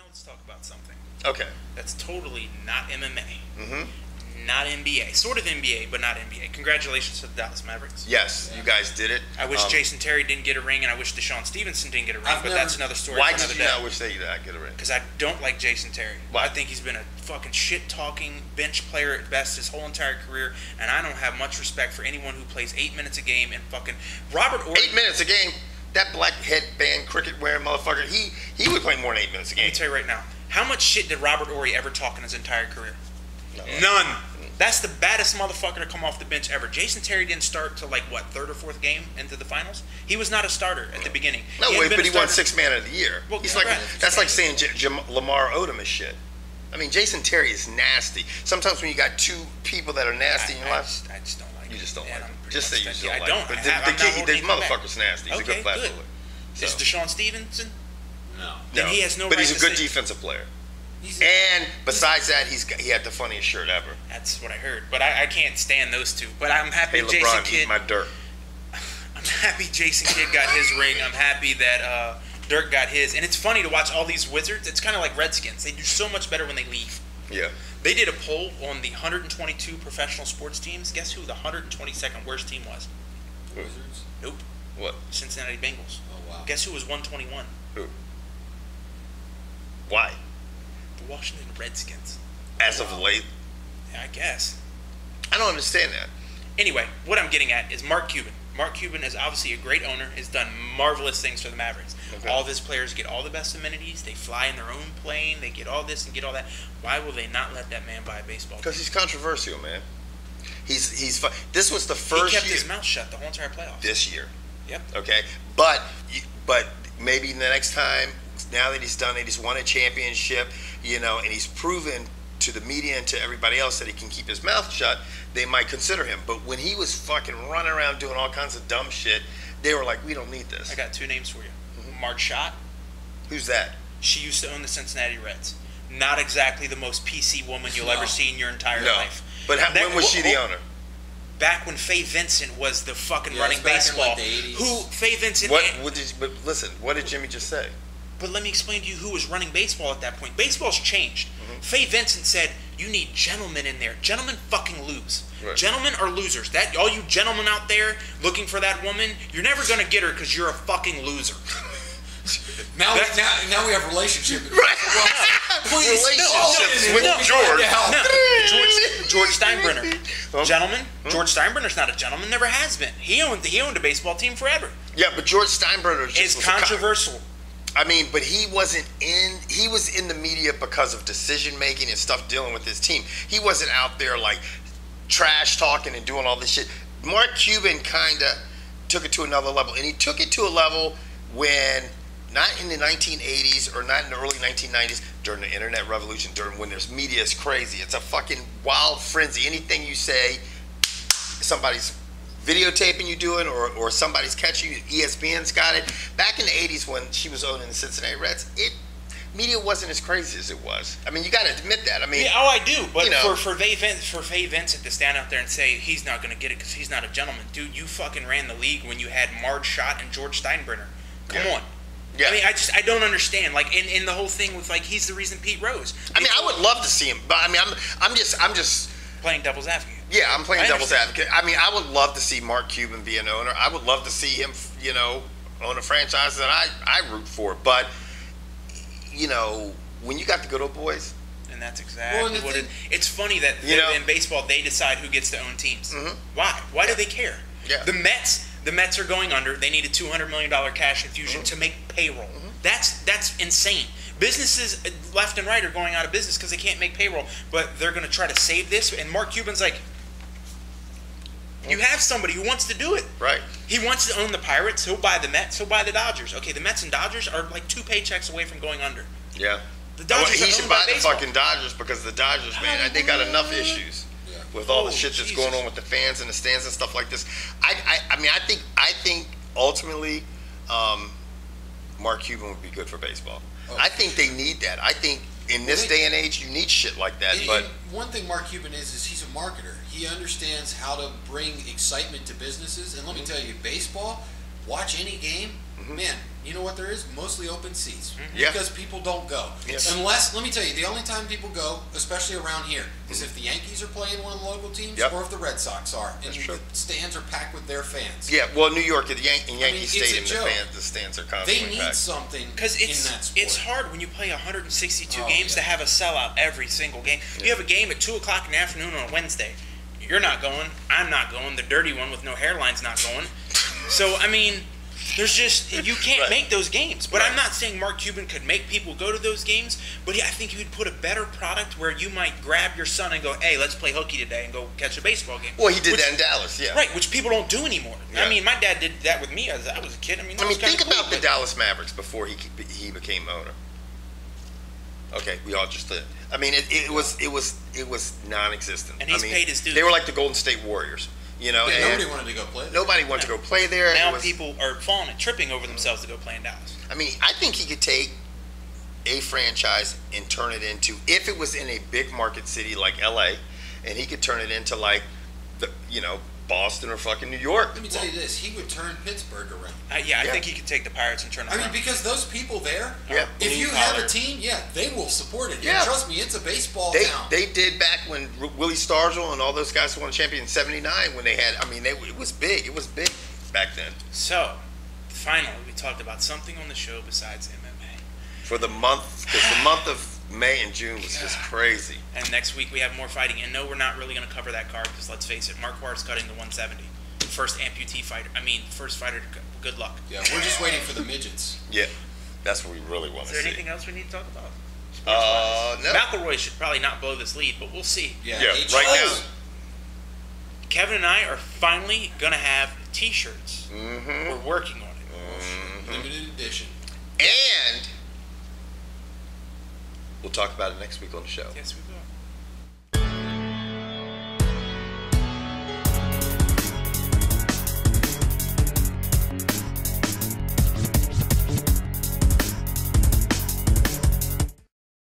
let's talk about something. Okay. That's totally not MMA. Mm-hmm. Not NBA. Sort of NBA, but not NBA. Congratulations to the Dallas Mavericks. Yes, you guys did it. I wish Jason Terry didn't get a ring, and I wish Deshaun Stevenson didn't get a ring, but that's another story Why for another did you day. not wish they did get a ring? Because I don't like Jason Terry. Why? I think he's been a fucking shit-talking bench player at best his whole entire career, and I don't have much respect for anyone who plays 8 minutes a game and fucking... Robert Ory... 8 minutes a game? That black headband cricket-wearing motherfucker, he would play more than 8 minutes a game. Let me tell you right now, how much shit did Robert Ory ever talk in his entire career? No. None. That's the baddest motherfucker to come off the bench ever. Jason Terry didn't start till like, what, third or fourth game into the finals? He was not a starter at the beginning. No way, but he won Sixth Man of the Year. Well, He's yeah, like right. That's like saying Lamar Odom is shit. I mean, Jason Terry is nasty. Sometimes when you got two people that are nasty in your life, I just don't like you just don't him. like him. I'm Just say you just don't I like don't. him. But I'm not the holding him back. motherfucker's nasty. He's a good flat good. bowler. Is Deshaun Stevenson? No. Then he has no but right he's a to good say- defensive player. And besides that, he had the funniest shirt ever. That's what I heard. But I can't stand those two. But I'm happy Hey, Jason LeBron, Kidd. eat my dirt. I'm happy Jason Kidd got his ring. I'm happy that Dirk got his. And it's funny to watch all these Wizards. It's kind of like Redskins. They do so much better when they leave. Yeah. They did a poll on the 122 professional sports teams. Guess who the 122nd worst team was? Wizards? Nope. What? Cincinnati Bengals. Oh, wow. Guess who was 121? Who? Why? The Washington Redskins. As of late, Yeah, I guess. I don't understand that. Anyway, what I'm getting at is Mark Cuban. Mark Cuban is obviously a great owner, has done marvelous things for the Mavericks. Okay. All of his players get all the best amenities. They fly in their own plane. They get all this and get all that. Why will they not let that man buy a baseball team? Because he's controversial, man. This was the He first kept year. his mouth shut the whole entire playoffs. This year. Yep. Okay, but maybe the next time, now that he's done it, he's won a championship, and he's proven to the media and to everybody else that he can keep his mouth shut, they might consider him. But when he was fucking running around doing all kinds of dumb shit, they were like, we don't need this. I got two names for you. Mark Schott. Who's that? She used to own the Cincinnati Reds. Not exactly the most PC woman you'll ever see in your entire life. But when was she the owner? Back when Faye Vincent was the fucking running back in, baseball. like, the 80s. Who Faye Vincent? But listen, what did Jimmy just say? But let me explain to you who was running baseball at that point. Baseball's changed. Faye Vincent said, you need gentlemen in there. Gentlemen fucking lose. Right. Gentlemen are losers. That all you gentlemen out there looking for that woman, you're never going to get her because you're a fucking loser. Now we have relationship. Right. Please, Relationships with George. George Steinbrenner. Gentlemen, George Steinbrenner's not a gentleman, never has been. He owned a baseball team forever. Yeah, but George Steinbrenner just It's controversial. I mean, but he was in the media because of decision making and stuff dealing with his team. He wasn't out there like trash talking and doing all this shit. Mark Cuban kind of took it to another level, and he took it to a level when not in the 1980s or not in the early 1990s during the internet revolution, when there's media is crazy. It's a fucking wild frenzy. Anything you say, somebody's videotaping you doing, or somebody's catching you. ESPN's got it. Back in the 80s when she was owning the Cincinnati Reds, media wasn't as crazy as it was. I mean, you got to admit that. I mean, yeah, I do. But for Faye Vincent to stand out there and say he's not going to get it because he's not a gentleman, dude, you fucking ran the league when you had Marge Schott and George Steinbrenner. Come on. Yeah. I mean, I don't understand. Like in the whole thing with like he's the reason Pete rose. I mean, I would love to see him, but I mean, I'm just playing devil's advocate. Yeah, I'm playing devil's advocate. I mean, I would love to see Mark Cuban be an owner. I would love to see him, own a franchise that I root for. But when you got the good old boys, and that's exactly what it's funny that in baseball they decide who gets to own teams. Mm-hmm. Why? Why do they care? Yeah. The Mets are going under. They need a $200 million cash infusion to make payroll. Mm-hmm. That's insane. Businesses left and right are going out of business because they can't make payroll, but they're going to try to save this. And Mark Cuban's like, you have somebody who wants to do it. Right. He wants to own the Pirates. He'll buy the Mets. He'll buy the Dodgers. Okay, the Mets and Dodgers are like 2 paychecks away from going under. Yeah. The Dodgers he should buy the baseball. fucking Dodgers because the Dodgers, man, they got enough issues with all the shit that's going on with the fans and the stands and stuff like this. I think ultimately, Mark Cuban would be good for baseball. Oh. I think they need that. I think in this day and age, you need shit like that. But one thing Mark Cuban is he's a marketer. He understands how to bring excitement to businesses. And let me tell you, baseball, watch any game, man, you know what there is? Mostly open seats. Because people don't go. Yeah. Unless, let me tell you, the only time people go, especially around here, is if the Yankees are playing one of the local teams, or if the Red Sox are, and the stands are packed with their fans. Yeah, well, New York, in Yankee Stadium, the stands are constantly packed. They need something because in that sport. It's hard when you play 162 games to have a sellout every single game. You have a game at 2 o'clock in the afternoon on a Wednesday. You're not going. I'm not going. The dirty one with no hairline's not going. So, I mean, there's just, you can't make those games. But I'm not saying Mark Cuban could make people go to those games, but I think he would put a better product where you might grab your son and go, hey, let's play hooky today and go catch a baseball game. Well, he did that in Dallas, Right, which people don't do anymore. Yeah. I mean, my dad did that with me as I was a kid. I mean, think about the Dallas Mavericks before he became owner. Okay, we all just did. I mean, it was non-existent. And he's paid his dues. They were like the Golden State Warriors. You know, and nobody wanted to go play there. Nobody wanted to go play there. Now people are falling and tripping over themselves to go play in Dallas. I mean, I think he could take a franchise and turn it into, if it was in a big market city like LA, and he could turn it into like Boston or fucking New York. Let me tell you this: he would turn Pittsburgh around. I think he could take the Pirates and turn them around. I mean, because those people there, if you have a team, they will support it. Yeah. And trust me, it's a baseball town. They did back when Willie Stargell and all those guys won a champion in '79 when they had. I mean, it was big. It was big back then. So, finally, we talked about something on the show besides MMA. For the month, because the month of May and June was just crazy. And next week we have more fighting. And no, we're not really going to cover that card because let's face it, Marquardt's cutting the 170. First amputee fighter. First fighter. Good luck. Yeah, we're just waiting for the midgets. Yeah, that's what we really want to see. Is there anything else we need to talk about? No. McElroy should probably not blow this lead, but we'll see. Yeah, right now. Kevin and I are finally going to have T-shirts. Mm-hmm. We're working on it. Mm-hmm. Limited edition. And we'll talk about it next week on the show. Yes, we will.